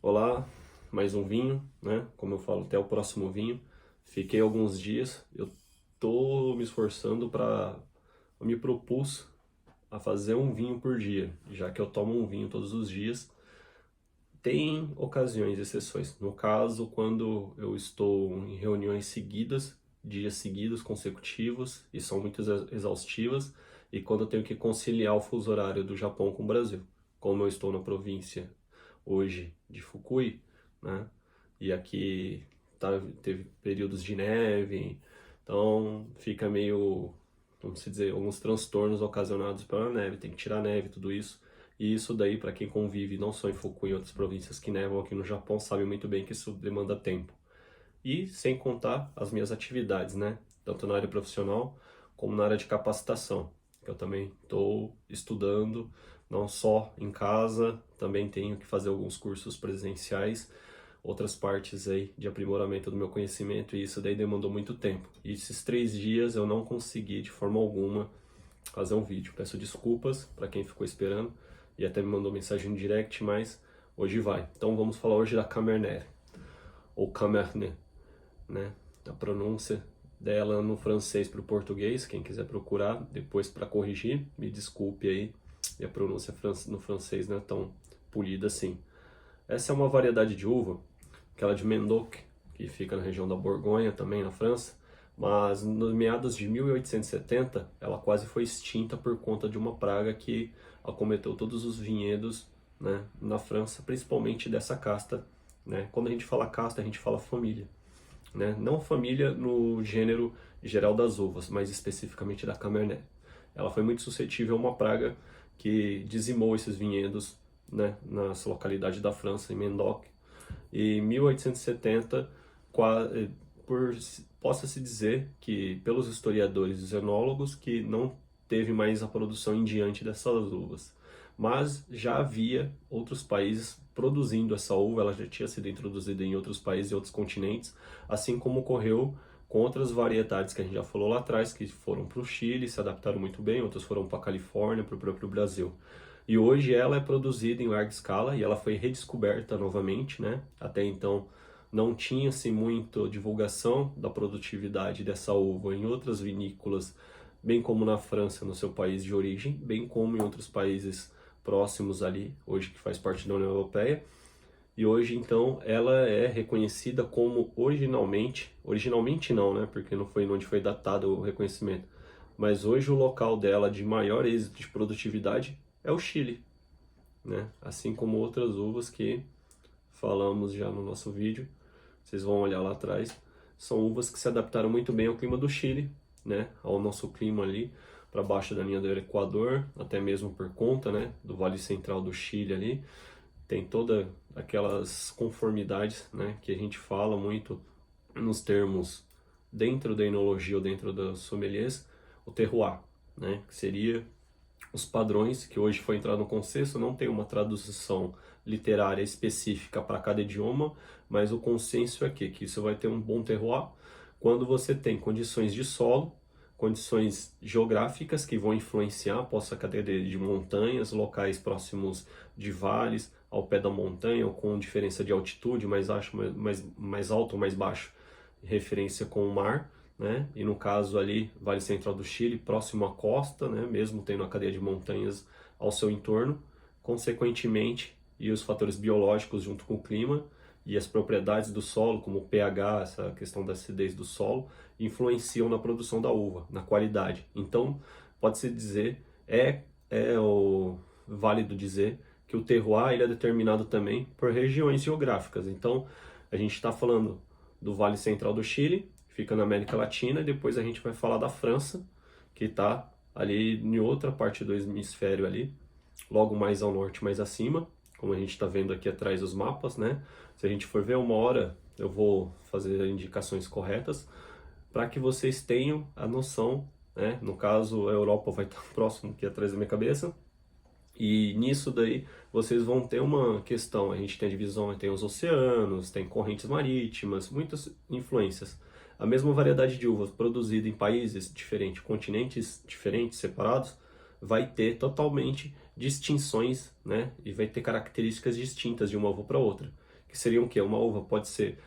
Olá, mais um vinho, né? Como eu falo, até o próximo vinho. Fiquei alguns dias, eu tô me esforçando eu me propus a fazer um vinho por dia, já que eu tomo um vinho todos os dias. Tem ocasiões, exceções. No caso, quando eu estou em reuniões seguidas, dias seguidos, consecutivos, e são muito exaustivas, e quando eu tenho que conciliar o fuso horário do Japão com o Brasil. Como eu estou na província hoje de Fukui, né? E aqui teve períodos de neve, então fica meio, vamos dizer, alguns transtornos ocasionados pela neve, tem que tirar a neve, tudo isso. E isso daí, para quem convive não só em Fukui, em outras províncias que nevam aqui no Japão, sabe muito bem que isso demanda tempo. E sem contar as minhas atividades, né? Tanto na área profissional como na área de capacitação, que eu também estou estudando, não só em casa, também tenho que fazer alguns cursos presenciais, outras partes aí de aprimoramento do meu conhecimento, e isso daí demandou muito tempo. E esses 3 dias eu não consegui de forma alguma fazer um vídeo. Peço desculpas para quem ficou esperando e até me mandou mensagem no direct, mas hoje vai. Então vamos falar hoje da Cabernet, ou Cabernet, né? A pronúncia dela no francês para o português, quem quiser procurar depois para corrigir, me desculpe aí, e a pronúncia no francês não é tão polida assim. Essa é uma variedade de uva, aquela de Mendoc, que fica na região da Borgonha, também na França, mas nos meados de 1870 ela quase foi extinta por conta de uma praga que acometeu todos os vinhedos, né, na França, principalmente dessa casta, né? Quando a gente fala casta, a gente fala família, né? Não família no gênero geral das uvas, mas especificamente da Cabernet. Ela foi muito suscetível a uma praga que dizimou esses vinhedos, né, nessa localidade da França, em Mendoc. E em 1870, por, possa-se dizer que, pelos historiadores e enólogos, que não teve mais a produção em diante dessas uvas. Mas já havia outros países produzindo essa uva, ela já tinha sido introduzida em outros países e outros continentes, assim como ocorreu com outras variedades que a gente já falou lá atrás, que foram para o Chile, se adaptaram muito bem, outras foram para a Califórnia, para o próprio Brasil. E hoje ela é produzida em larga escala e ela foi redescoberta novamente, né? Até então não tinha-se muito divulgação da produtividade dessa uva em outras vinícolas, bem como na França, no seu país de origem, bem como em outros países próximos ali, hoje que faz parte da União Europeia. E hoje, então, ela é reconhecida como originalmente não, né? Porque não foi onde foi datado o reconhecimento. Mas hoje o local dela de maior êxito de produtividade é o Chile, né? Assim como outras uvas que falamos já no nosso vídeo, vocês vão olhar lá atrás, são uvas que se adaptaram muito bem ao clima do Chile, né? Ao nosso clima ali, para baixo da linha do Equador, até mesmo por conta, né, do Vale Central do Chile ali, tem toda aquelas conformidades, né, que a gente fala muito nos termos dentro da enologia ou dentro das sommeliers, o terroir, né, que seria os padrões, que hoje foi entrado no consenso, não tem uma tradução literária específica para cada idioma, mas o consenso é que você vai ter um bom terroir quando você tem condições de solo, condições geográficas que vão influenciar, possa cadeia de montanhas, locais próximos de vales, ao pé da montanha, ou com diferença de altitude, mais alto ou mais baixo, referência com o mar, né? E no caso ali, Vale Central do Chile, próximo à costa, né? Mesmo tendo a cadeia de montanhas ao seu entorno, consequentemente, e os fatores biológicos junto com o clima e as propriedades do solo, como o pH, essa questão da acidez do solo, influenciam na produção da uva, na qualidade. Então, pode-se dizer, válido dizer que o terroir ele é determinado também por regiões geográficas. Então, a gente está falando do Vale Central do Chile, fica na América Latina, e depois a gente vai falar da França, que está ali em outra parte do hemisfério ali, logo mais ao norte, mais acima, como a gente está vendo aqui atrás dos mapas, né? Se a gente for ver uma hora, eu vou fazer indicações corretas para que vocês tenham a noção, né? No caso, a Europa vai estar próximo aqui atrás da minha cabeça, e nisso daí vocês vão ter uma questão, a gente tem a divisão, tem os oceanos, tem correntes marítimas, muitas influências. A mesma variedade de uvas produzida em países diferentes, continentes diferentes, separados, vai ter totalmente distinções, né? E vai ter características distintas de uma uva para outra. que seriam o quê? Uma uva pode ser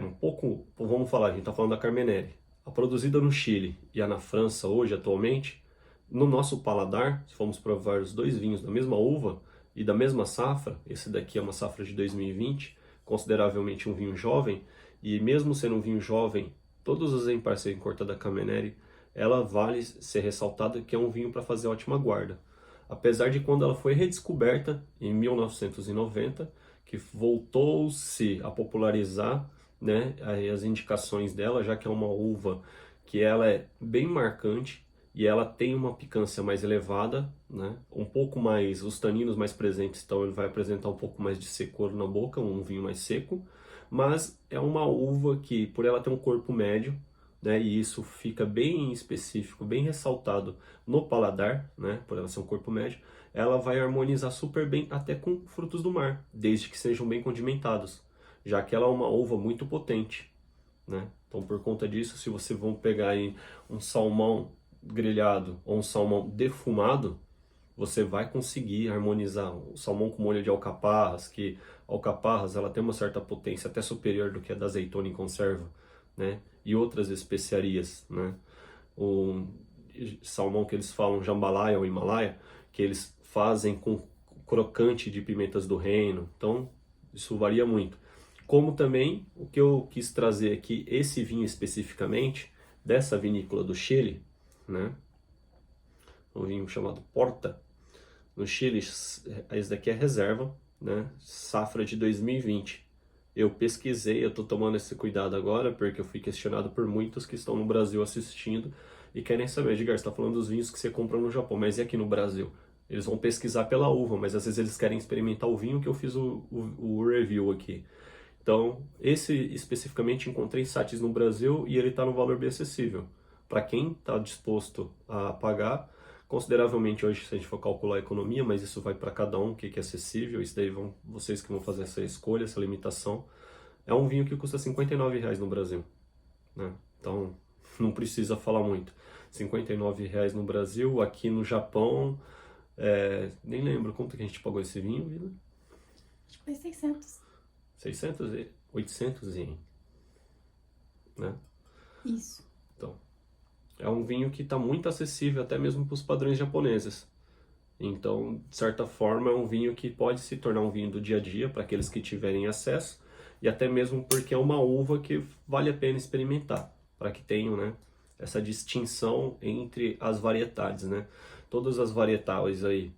um pouco, vamos falar, a gente está falando da Carmenere. A produzida no Chile e a na França hoje, atualmente, no nosso paladar, se formos provar os dois vinhos da mesma uva e da mesma safra, esse daqui é uma safra de 2020, consideravelmente um vinho jovem, e mesmo sendo um vinho jovem, todos os exemplares serem corta da Carmenere, ela vale ser ressaltada que é um vinho para fazer ótima guarda. Apesar de quando ela foi redescoberta em 1990, que voltou-se a popularizar, né, as indicações dela, já que é uma uva que ela é bem marcante e ela tem uma picância mais elevada, né, um pouco mais, os taninos mais presentes, então ele vai apresentar um pouco mais de secor na boca, um vinho mais seco, mas é uma uva que, por ela ter um corpo médio, né, e isso fica bem específico, bem ressaltado no paladar, né, por ela ser um corpo médio, ela vai harmonizar super bem até com frutos do mar, desde que sejam bem condimentados, já que ela é uma uva muito potente, né? Então, por conta disso, se você vão pegar aí um salmão grelhado ou um salmão defumado, você vai conseguir harmonizar o salmão com molho de alcaparras, que alcaparras ela tem uma certa potência até superior do que a da azeitona em conserva, né? E outras especiarias, né? O salmão que eles falam jambalaya ou himalaia, que eles fazem com crocante de pimentas do reino. Então, isso varia muito. Como também, o que eu quis trazer aqui, esse vinho especificamente, dessa vinícola do Chile, né? Um vinho chamado Porta. No Chile, esse daqui é reserva, né? Safra de 2020. Eu pesquisei, eu estou tomando esse cuidado agora, porque eu fui questionado por muitos que estão no Brasil assistindo e querem saber, Edgar, você está falando dos vinhos que você compra no Japão, mas e aqui no Brasil? Eles vão pesquisar pela uva, mas às vezes eles querem experimentar o vinho que eu fiz o review aqui. Então, esse especificamente encontrei em sites no Brasil e ele está no valor bem acessível. Para quem está disposto a pagar, consideravelmente hoje, se a gente for calcular a economia, mas isso vai para cada um, o que é acessível, isso daí vão vocês que vão fazer essa escolha, essa limitação. É um vinho que custa R$ 59 no Brasil, né? Então, não precisa falar muito. R$ 59 no Brasil, aqui no Japão, nem lembro quanto que a gente pagou esse vinho, Vila? Acho que foi 600. 600 e 800 ien, né? Isso. Então, é um vinho que está muito acessível até mesmo para os padrões japoneses. Então, de certa forma, é um vinho que pode se tornar um vinho do dia a dia para aqueles que tiverem acesso e até mesmo porque é uma uva que vale a pena experimentar, para que tenham, né, essa distinção entre as variedades, né? Todas as varietais aí,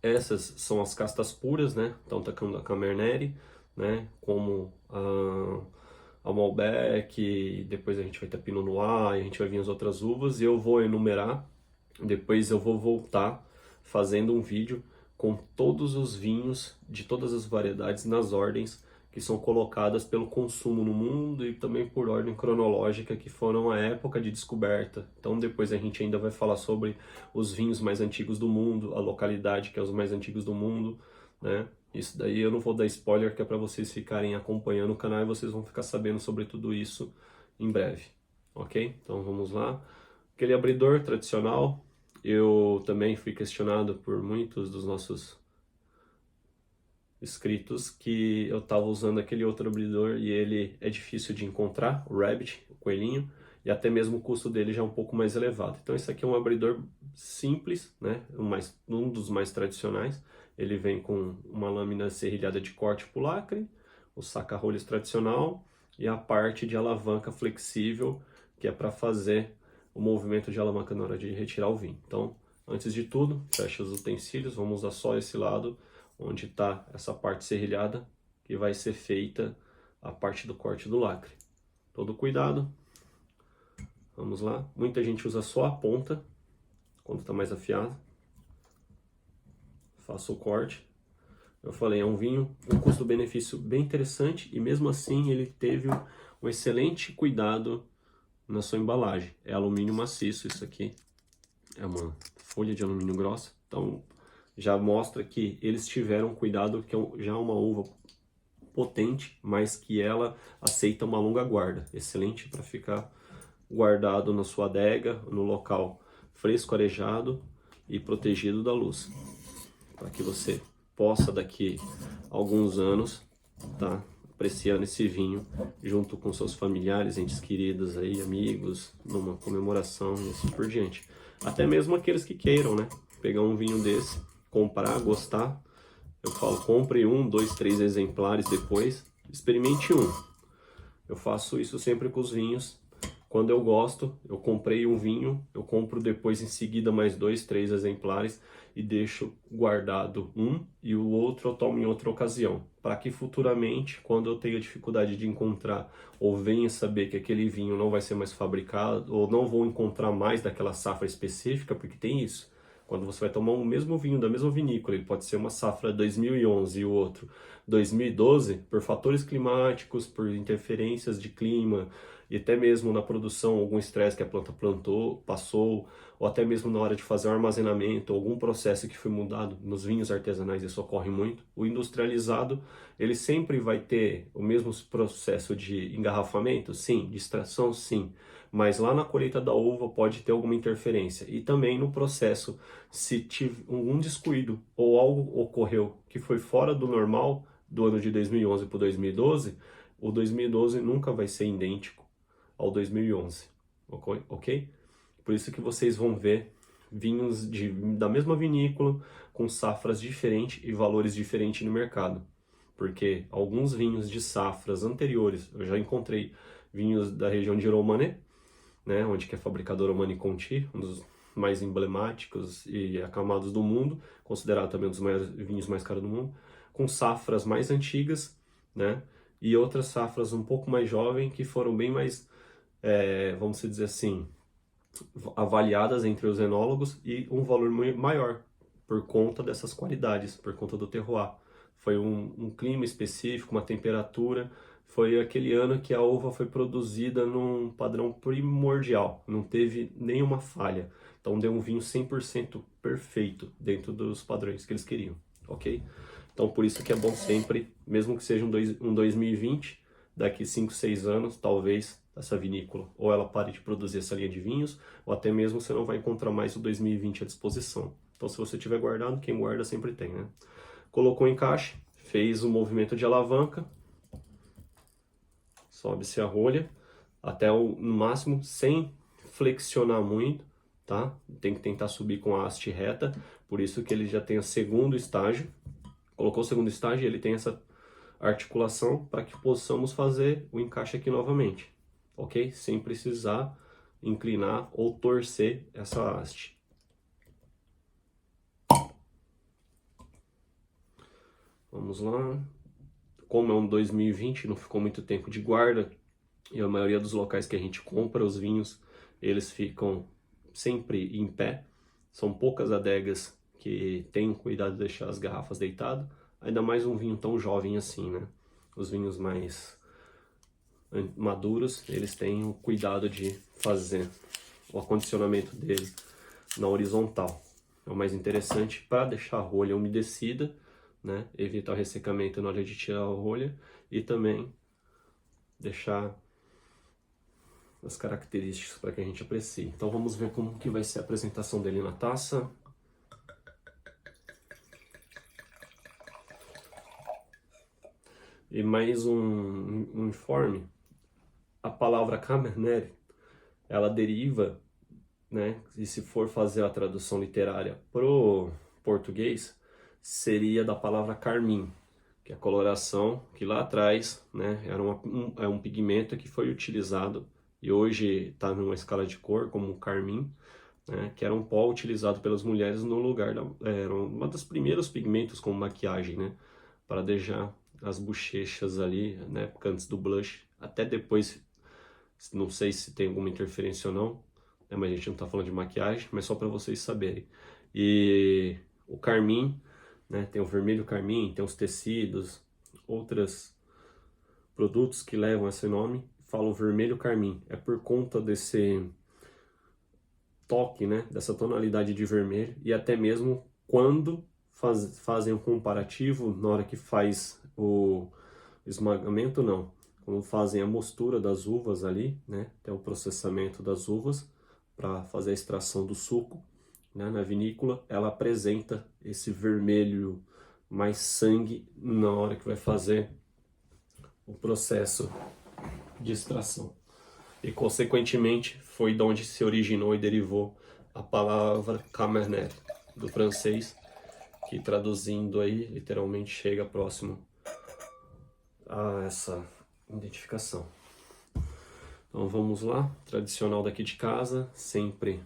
essas são as castas puras, né? Então, tá com a Cabernet, né? Como a Malbec, depois a gente vai ter Pinot Noir, a gente vai vir as outras uvas e eu vou enumerar, depois eu vou voltar fazendo um vídeo com todos os vinhos de todas as variedades nas ordens que são colocadas pelo consumo no mundo e também por ordem cronológica que foram a época de descoberta. Então depois a gente ainda vai falar sobre os vinhos mais antigos do mundo, a localidade que é os mais antigos do mundo, né? Isso daí eu não vou dar spoiler, que é para vocês ficarem acompanhando o canal e vocês vão ficar sabendo sobre tudo isso em breve, ok? Então vamos lá. Aquele abridor tradicional, eu também fui questionado por muitos dos nossos inscritos que eu estava usando aquele outro abridor e ele é difícil de encontrar, o Rabbit, o coelhinho, e até mesmo o custo dele já é um pouco mais elevado. Então esse aqui é um abridor simples, né? Um dos mais tradicionais. Ele vem com uma lâmina serrilhada de corte por lacre, o saca-rolhas tradicional e a parte de alavanca flexível, que é para fazer o movimento de alavanca na hora de retirar o vinho. Então, antes de tudo, fecha os utensílios, vamos usar só esse lado, onde está essa parte serrilhada, que vai ser feita a parte do corte do lacre. Todo cuidado. Vamos lá. Muita gente usa só a ponta, quando está mais afiado. Faço o corte. Eu falei, é um vinho, um custo-benefício bem interessante e mesmo assim ele teve um excelente cuidado na sua embalagem. É alumínio maciço isso aqui. É uma folha de alumínio grossa. Então já mostra que eles tiveram cuidado, que já é uma uva potente, mas que ela aceita uma longa guarda. Excelente para ficar guardado na sua adega, no local fresco, arejado e protegido da luz. Para que você possa daqui a alguns anos tá apreciando esse vinho junto com seus familiares, entes queridos aí, amigos, numa comemoração e assim por diante. Até mesmo aqueles que queiram, né, pegar um vinho desse, comprar, gostar. Eu falo, compre um, dois, três exemplares depois, experimente um. Eu faço isso sempre com os vinhos. Quando eu gosto, eu comprei um vinho, eu compro depois em seguida mais dois, três exemplares e deixo guardado um e o outro eu tomo em outra ocasião, para que futuramente, quando eu tenha dificuldade de encontrar ou venha saber que aquele vinho não vai ser mais fabricado ou não vou encontrar mais daquela safra específica, porque tem isso. Quando você vai tomar o mesmo vinho da mesma vinícola, ele pode ser uma safra 2011 e o outro 2012, por fatores climáticos, por interferências de clima, e até mesmo na produção, algum estresse que a planta passou, ou até mesmo na hora de fazer o armazenamento, algum processo que foi mudado. Nos vinhos artesanais isso ocorre muito. O industrializado, ele sempre vai ter o mesmo processo de engarrafamento? Sim. De extração? Sim. Mas lá na colheita da uva pode ter alguma interferência. E também no processo, se tiver algum descuido ou algo ocorreu que foi fora do normal, do ano de 2011 para o 2012, o 2012 nunca vai ser idêntico ao 2011, ok? Por isso que vocês vão ver vinhos da mesma vinícola com safras diferentes e valores diferentes no mercado. Porque alguns vinhos de safras anteriores, eu já encontrei vinhos da região de Romanée, né, onde que é fabricado Romanée Conti, um dos mais emblemáticos e aclamados do mundo, considerado também um dos vinhos mais caros do mundo, com safras mais antigas, né, e outras safras um pouco mais jovens que foram bem mais, vamos dizer assim, avaliadas entre os enólogos e um valor maior por conta dessas qualidades, por conta do terroir. Foi um clima específico, uma temperatura. Foi aquele ano que a uva foi produzida num padrão primordial, não teve nenhuma falha. Então deu um vinho 100% perfeito dentro dos padrões que eles queriam, ok? Então por isso que é bom sempre, mesmo que seja um 2020, daqui 5, 6 anos, talvez essa vinícola, ou ela pare de produzir essa linha de vinhos, ou até mesmo você não vai encontrar mais o 2020 à disposição. Então se você tiver guardado, quem guarda sempre tem, né? Colocou em caixa, fez o movimento de alavanca, sobe-se a rolha, até no máximo, sem flexionar muito, tá? Tem que tentar subir com a haste reta, por isso que ele já tem o segundo estágio. Colocou o segundo estágio, ele tem essa articulação para que possamos fazer o encaixe aqui novamente, ok? Sem precisar inclinar ou torcer essa haste. Vamos lá. Como é um 2020, não ficou muito tempo de guarda, e a maioria dos locais que a gente compra os vinhos, eles ficam sempre em pé. São poucas adegas que têm cuidado de deixar as garrafas deitadas, ainda mais um vinho tão jovem assim, né? Os vinhos mais maduros, eles têm o cuidado de fazer o acondicionamento dele na horizontal. É o mais interessante para deixar a rolha umedecida, né? Evitar o ressecamento na hora de tirar a rolha e também deixar as características para que a gente aprecie. Então vamos ver como que vai ser a apresentação dele na taça. E mais um informe. A palavra Cabernet, ela deriva, né, e se for fazer a tradução literária pro português, seria da palavra carmim, que é a coloração que lá atrás, né, é um pigmento que foi utilizado e hoje está numa escala de cor como o carmim, né, que era um pó utilizado pelas mulheres no lugar era uma dos primeiros pigmentos como maquiagem, né, para deixar as bochechas ali, né, antes do blush, até depois, não sei se tem alguma interferência ou não, né, mas a gente não está falando de maquiagem, mas só para vocês saberem. E o carmim, né, tem o vermelho carmim, tem os tecidos, outros produtos que levam esse nome, falam vermelho carmim. É por conta desse toque, né, dessa tonalidade de vermelho, e até mesmo quando fazem um comparativo, na hora que faz o esmagamento, não. Quando fazem a mostura das uvas ali, né, tem o processamento das uvas para fazer a extração do suco, né, na vinícola, ela apresenta esse vermelho mais sangue na hora que vai fazer o processo de extração. E, consequentemente, foi de onde se originou e derivou a palavra Cabernet, do francês, que traduzindo aí, literalmente chega próximo a essa identificação. Então vamos lá, tradicional daqui de casa, sempre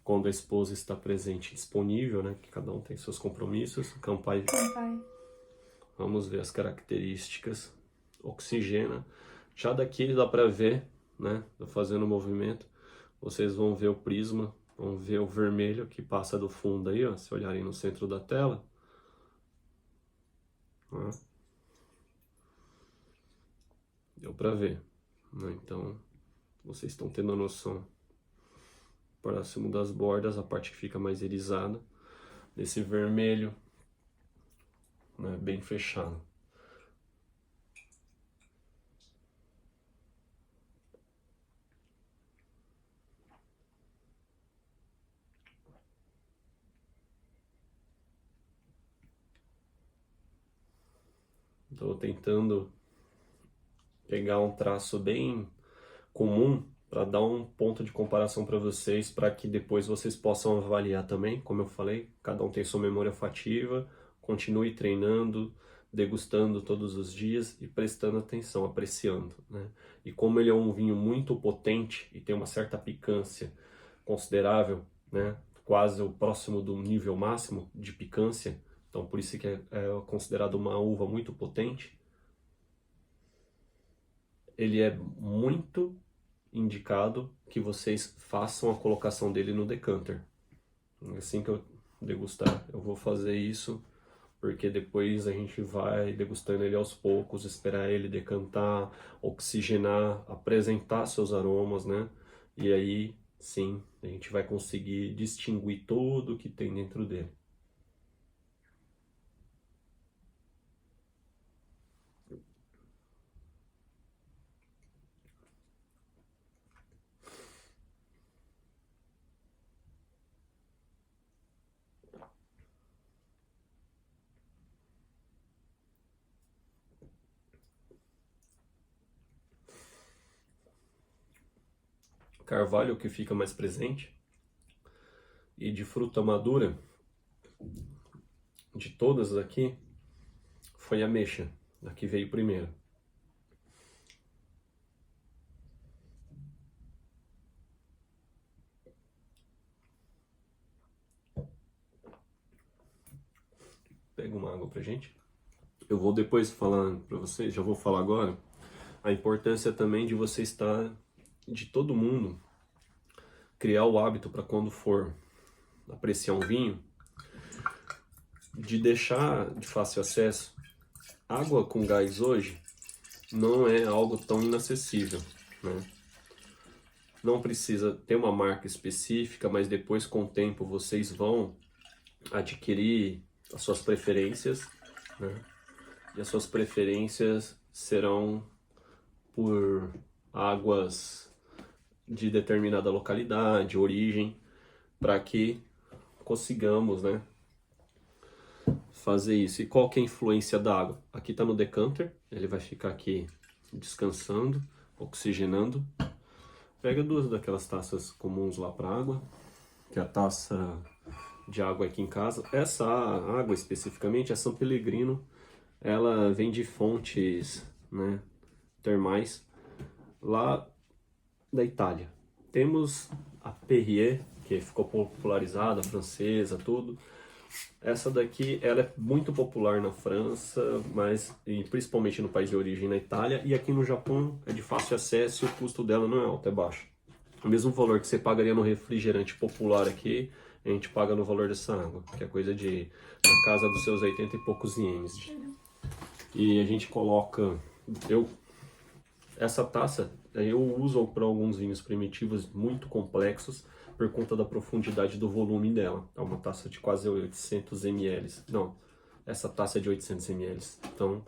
quando a esposa está presente e disponível, né, que cada um tem seus compromissos. Campai. Campai. Vamos ver as características. Oxigena. Já daqui dá para ver, né, fazendo o movimento, vocês vão ver o prisma, vão ver o vermelho que passa do fundo aí, ó, se olharem no centro da tela. Né? Deu para ver, né? Então vocês estão tendo a noção próximo das bordas, a parte que fica mais irisada, desse vermelho, né, bem fechado. Estou tentando pegar um traço bem comum para dar um ponto de comparação para vocês, para que depois vocês possam avaliar também. Como eu falei, cada um tem sua memória olfativa, continue treinando, degustando todos os dias e prestando atenção, apreciando, né? E como ele é um vinho muito potente e tem uma certa picância considerável, né? Quase o próximo do nível máximo de picância, então por isso que é considerado uma uva muito potente. Ele é muito indicado que vocês façam a colocação dele no decanter. Assim que eu degustar, eu vou fazer isso, porque depois a gente vai degustando ele aos poucos, esperar ele decantar, oxigenar, apresentar seus aromas, né? E aí, sim, a gente vai conseguir distinguir tudo que tem dentro dele. Carvalho que fica mais presente, e de fruta madura, de todas aqui, foi a ameixa, a que veio primeiro. Pega uma água pra gente. Eu vou depois falar para vocês, já vou falar agora, a importância também de você estar, de todo mundo, criar o hábito para quando for apreciar um vinho, de deixar de fácil acesso. Água com gás hoje não é algo tão inacessível, né? Não precisa ter uma marca específica, mas depois com o tempo vocês vão adquirir as suas preferências, né? E as suas preferências serão por águas de determinada localidade, origem, para que consigamos, né, fazer isso. E qual que é a influência da água? Aqui está no decanter, ele vai ficar aqui descansando, oxigenando. Pega duas daquelas taças comuns lá para água, que é a taça de água aqui em casa. Essa água especificamente, a San Pellegrino, ela vem de fontes, né, termais lá da Itália. Temos a Perrier, que ficou popularizada, francesa, tudo. Essa daqui, ela é muito popular na França, mas e principalmente no país de origem, na Itália, e aqui no Japão é de fácil acesso e o custo dela não é alto, é baixo. O mesmo valor que você pagaria no refrigerante popular aqui, a gente paga no valor dessa água, que é coisa de na casa dos seus 80 e poucos ienes. E a gente coloca, essa taça eu uso para alguns vinhos primitivos muito complexos por conta da profundidade do volume dela. É uma taça de quase 800 ml. Não, essa taça é de 800 ml. Então,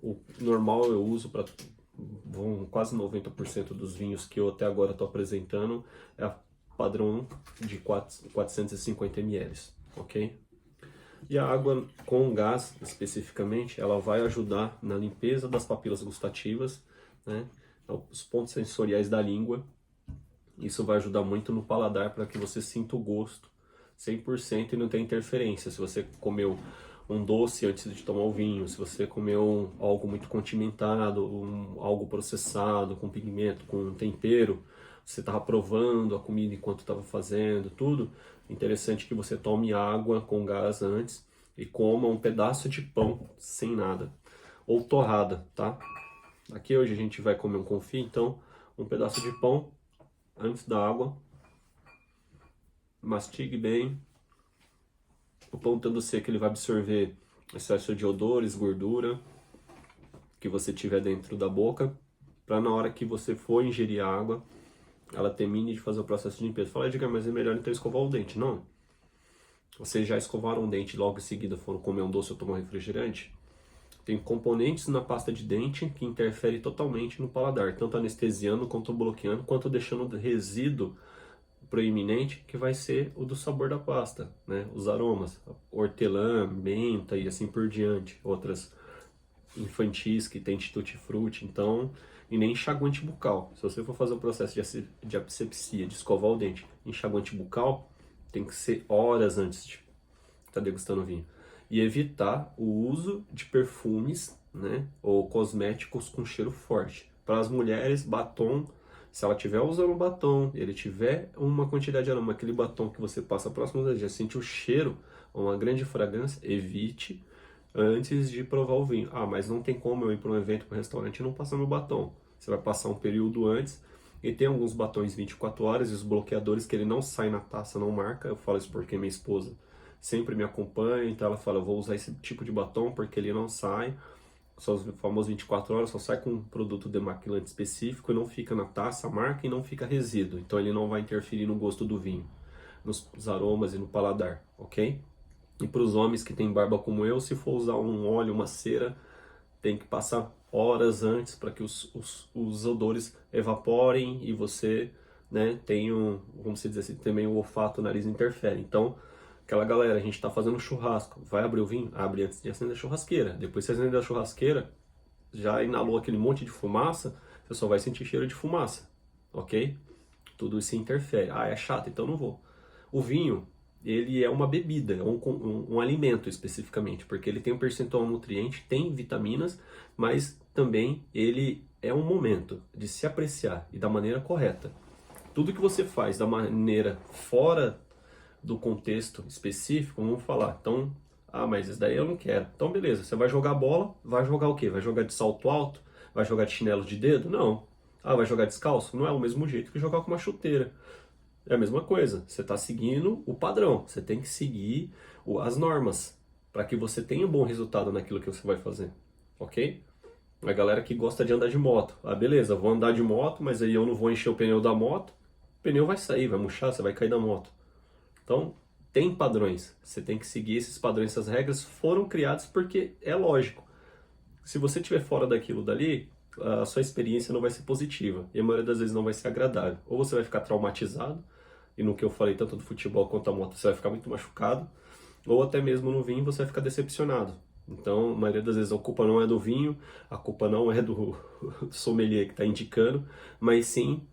o normal eu uso para quase 90% dos vinhos que eu até agora estou apresentando é a padrão de 450 ml, ok? E a água com gás, especificamente, ela vai ajudar na limpeza das papilas gustativas, né? Os pontos sensoriais da língua. Isso vai ajudar muito no paladar para que você sinta o gosto 100% e não tenha interferência. Se você comeu um doce antes de tomar o vinho, se você comeu algo muito condimentado, algo processado, com pigmento, com tempero, você estava provando a comida enquanto estava fazendo, tudo, interessante que você tome água com gás antes e coma um pedaço de pão sem nada, ou torrada, tá? Aqui hoje a gente vai comer um confit, então um pedaço de pão antes da água, mastigue bem. O pão estando seco, ele vai absorver excesso de odores, gordura que você tiver dentro da boca, para na hora que você for ingerir a água, ela termine de fazer o processo de limpeza. Fala, Edgar, mas é melhor então escovar o dente. Não. Vocês já escovaram o dente e logo em seguida foram comer um doce ou tomar um refrigerante? Tem componentes na pasta de dente que interferem totalmente no paladar, tanto anestesiando, quanto bloqueando, quanto deixando resíduo proeminente, que vai ser o do sabor da pasta, né? Os aromas, hortelã, menta e assim por diante, outras infantis que tem tutti-frutti, então, e nem enxaguante bucal. Se você for fazer o processo de asepsia, de escovar o dente, enxaguante bucal, tem que ser horas antes de estar degustando vinho. E evitar o uso de perfumes, né, ou cosméticos com cheiro forte. Para as mulheres, batom, se ela estiver usando um batom, ele tiver uma quantidade de aroma, aquele batom que você passa próximo da gente, sente o cheiro, uma grande fragrância, evite antes de provar o vinho. Ah, mas não tem como eu ir para um evento, para um restaurante e não passar meu batom. Você vai passar um período antes, e tem alguns batons 24 horas e os bloqueadores que ele não sai na taça, não marca. Eu falo isso porque minha esposa sempre me acompanha, então ela fala, eu vou usar esse tipo de batom porque ele não sai. São os famosos 24 horas, só sai com um produto demaquilante específico e não fica na taça, marca e não fica resíduo. Então ele não vai interferir no gosto do vinho, nos aromas e no paladar, ok? E para os homens que têm barba como eu, se for usar um óleo, uma cera, tem que passar horas antes para que os odores evaporem e você, né, tenha, vamos dizer assim, também o olfato, o nariz interfere. Então, aquela galera, a gente está fazendo um churrasco, vai abrir o vinho? Abre antes de acender a churrasqueira. Depois que você acender a churrasqueira, já inalou aquele monte de fumaça, você só vai sentir cheiro de fumaça, ok? Tudo isso interfere. Ah, é chato, então não vou. O vinho, ele é uma bebida, é um alimento especificamente, porque ele tem um percentual nutriente, tem vitaminas, mas também ele é um momento de se apreciar e da maneira correta. Tudo que você faz da maneira fora do contexto específico, vamos falar. Então, ah, mas isso daí eu não quero. Então, beleza, você vai jogar bola, vai jogar o quê? Vai jogar de salto alto? Vai jogar de chinelo de dedo? Não. Ah, vai jogar descalço? Não é o mesmo jeito que jogar com uma chuteira. É a mesma coisa, você está seguindo o padrão, você tem que seguir as normas para que você tenha um bom resultado naquilo que você vai fazer, ok? A galera que gosta de andar de moto, ah, beleza, vou andar de moto, mas aí eu não vou encher o pneu da moto, o pneu vai sair, vai murchar, você vai cair da moto. Então, tem padrões, você tem que seguir esses padrões, essas regras foram criadas porque é lógico. Se você estiver fora daquilo dali, a sua experiência não vai ser positiva e a maioria das vezes não vai ser agradável. Ou você vai ficar traumatizado, e no que eu falei tanto do futebol quanto da moto, você vai ficar muito machucado, ou até mesmo no vinho você vai ficar decepcionado. Então, a maioria das vezes a culpa não é do vinho, a culpa não é do sommelier que está indicando, mas sim,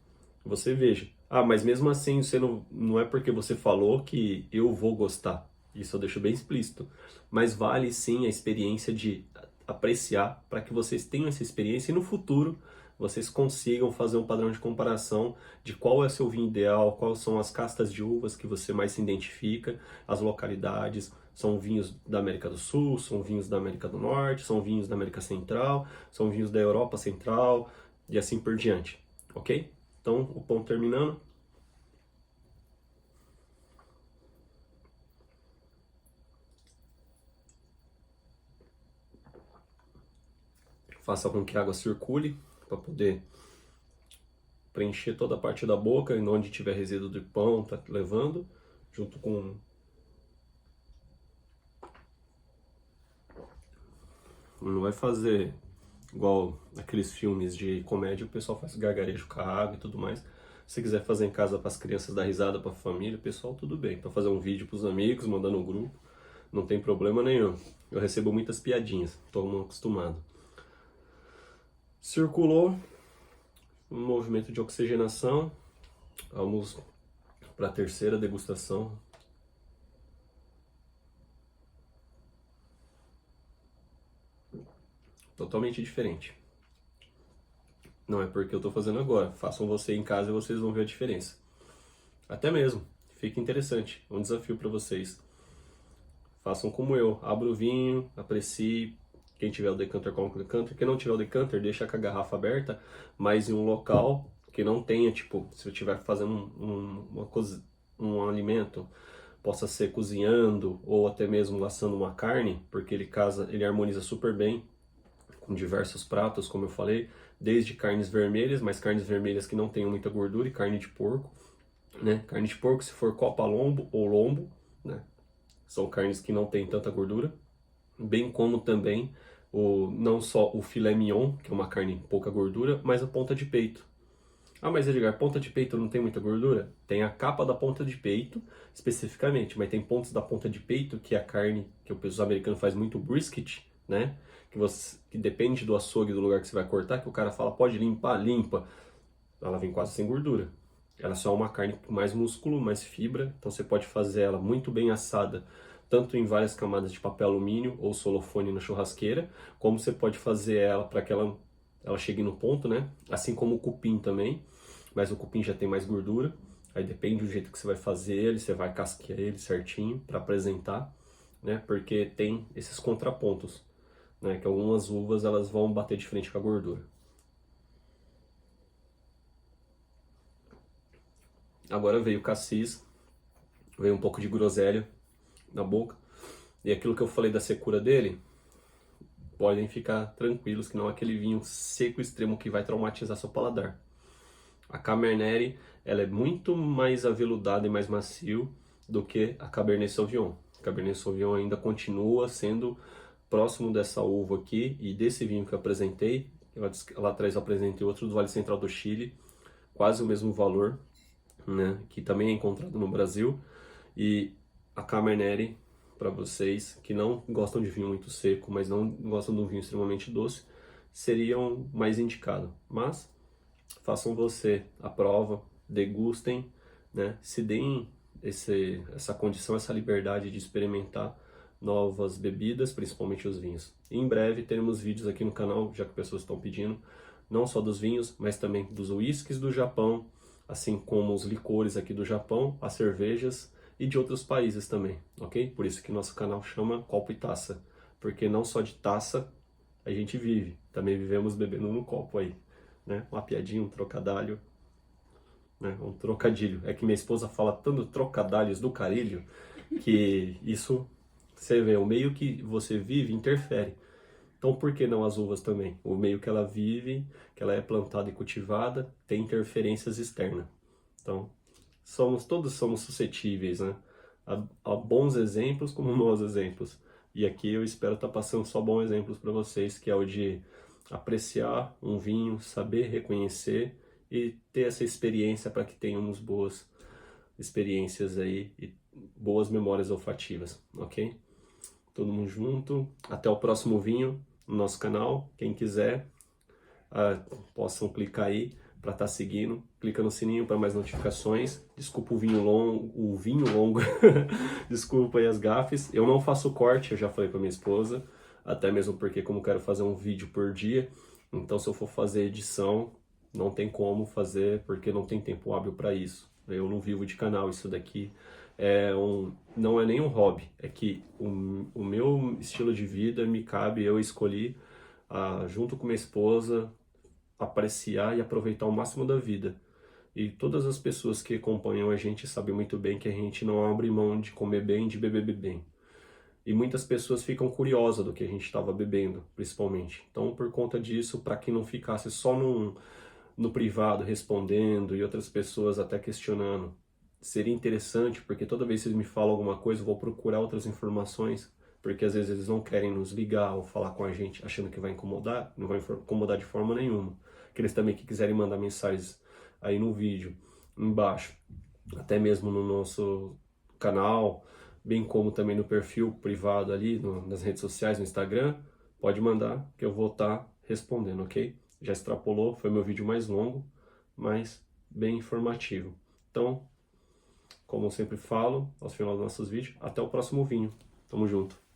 você veja. Ah, mas mesmo assim, você não é porque você falou que eu vou gostar. Isso eu deixo bem explícito. Mas vale sim a experiência de apreciar para que vocês tenham essa experiência e no futuro vocês consigam fazer um padrão de comparação de qual é o seu vinho ideal, quais são as castas de uvas que você mais se identifica, as localidades, são vinhos da América do Sul, são vinhos da América do Norte, são vinhos da América Central, são vinhos da Europa Central e assim por diante, ok? Então, o ponto terminando. Faça com que a água circule para poder preencher toda a parte da boca e onde tiver resíduo de pão, tá levando, junto com não vai fazer igual aqueles filmes de comédia, o pessoal faz gargarejo com a água e tudo mais. Se quiser fazer em casa para as crianças dar risada, para a família, pessoal, tudo bem. Para fazer um vídeo para os amigos, mandar no grupo, Não tem problema nenhum. Eu recebo muitas piadinhas, tô acostumado. Circulou, um movimento de oxigenação. Vamos para a terceira degustação. Totalmente diferente. Não é porque eu tô fazendo agora. Façam você em casa e vocês vão ver a diferença. Até mesmo, fica interessante. Um desafio para vocês. Façam como eu. Abra o vinho, aprecie. Quem tiver o decanter, coloca o decanter. Quem não tiver o decanter, deixa com a garrafa aberta, mas em um local que não tenha, tipo, se eu estiver fazendo um alimento, possa ser cozinhando ou até mesmo assando uma carne, porque ele harmoniza super bem com diversos pratos, como eu falei, desde carnes vermelhas, mas carnes vermelhas que não tenham muita gordura, e carne de porco, né? Carne de porco, se for copa lombo ou lombo, né? São carnes que não têm tanta gordura, bem como também não só o filé mignon, que é uma carne pouca gordura, mas a ponta de peito. Ah, mas Edgar, ponta de peito não tem muita gordura? Tem a capa da ponta de peito, especificamente, mas tem pontos da ponta de peito, que é a carne que o pessoal americano faz muito brisket, né? Que depende do açougue, do lugar que você vai cortar, que o cara fala, pode limpar, limpa. Ela vem quase sem gordura. Ela só é uma carne com mais músculo, mais fibra, então você pode fazer ela muito bem assada, tanto em várias camadas de papel alumínio ou solofone na churrasqueira, como você pode fazer ela para que ela chegue no ponto, né? Assim como o cupim também, mas o cupim já tem mais gordura, aí depende do jeito que você vai fazer ele, você vai casquear ele certinho para apresentar, né? Porque tem esses contrapontos, né? Que algumas uvas elas vão bater de frente com a gordura. Agora veio o cassis, veio um pouco de groselha na boca, e aquilo que eu falei da secura dele, podem ficar tranquilos que não é aquele vinho seco extremo que vai traumatizar seu paladar. A Cabernet, ela é muito mais aveludada e mais macio do que a Cabernet Sauvignon. A Cabernet Sauvignon ainda continua sendo próximo dessa uva aqui e desse vinho que eu apresentei. Lá atrás eu apresentei outro do Vale Central do Chile, quase o mesmo valor, né, que também é encontrado no Brasil. E a Cabernet, para vocês que não gostam de vinho muito seco, mas não gostam de um vinho extremamente doce, seriam mais indicado. Mas façam você a prova, degustem, né? Se deem essa condição, essa liberdade de experimentar novas bebidas, principalmente os vinhos. E em breve teremos vídeos aqui no canal, já que pessoas estão pedindo, não só dos vinhos, mas também dos uísques do Japão, assim como os licores aqui do Japão, as cervejas e de outros países também, ok? Por isso que nosso canal chama Copo e Taça, porque não só de taça a gente vive, também vivemos bebendo no copo aí, né? Uma piadinha, um trocadilho, né? Um trocadilho. É que minha esposa fala tanto trocadilhos do carilho que isso, você vê, o meio que você vive interfere. Então por que não as uvas também? O meio que ela vive, que ela é plantada e cultivada, tem interferências externas. Então, todos somos suscetíveis, né? A bons exemplos como maus exemplos. E aqui eu espero estar passando só bons exemplos para vocês, que é o de apreciar um vinho, saber reconhecer e ter essa experiência para que tenhamos boas experiências aí e boas memórias olfativas, ok? Todo mundo junto. Até o próximo vinho no nosso canal. Quem quiser, possam clicar aí para estar seguindo. Clica no sininho para mais notificações. Desculpa o vinho longo. Desculpa aí as gafes. Eu não faço corte, eu já falei para minha esposa. Até mesmo porque como quero fazer um vídeo por dia, então se eu for fazer edição, não tem como fazer porque não tem tempo hábil para isso. Eu não vivo de canal, isso daqui não é nem um hobby, é que o meu estilo de vida me cabe, eu escolhi, junto com minha esposa, apreciar e aproveitar o máximo da vida. E todas as pessoas que acompanham a gente sabem muito bem que a gente não abre mão de comer bem, de beber bem. E muitas pessoas ficam curiosas do que a gente estava bebendo, principalmente. Então, por conta disso, para que não ficasse só no privado respondendo e outras pessoas até questionando, seria interessante, porque toda vez que eles me falam alguma coisa, eu vou procurar outras informações, porque às vezes eles não querem nos ligar ou falar com a gente achando que vai incomodar, não vai incomodar de forma nenhuma. Aqueles também que quiserem mandar mensagens aí no vídeo, embaixo, até mesmo no nosso canal, bem como também no perfil privado ali, nas redes sociais, no Instagram, pode mandar que eu vou estar respondendo, ok? Já extrapolou, foi meu vídeo mais longo, mas bem informativo. Então, como eu sempre falo, ao final dos nossos vídeos, até o próximo vinho. Tamo junto!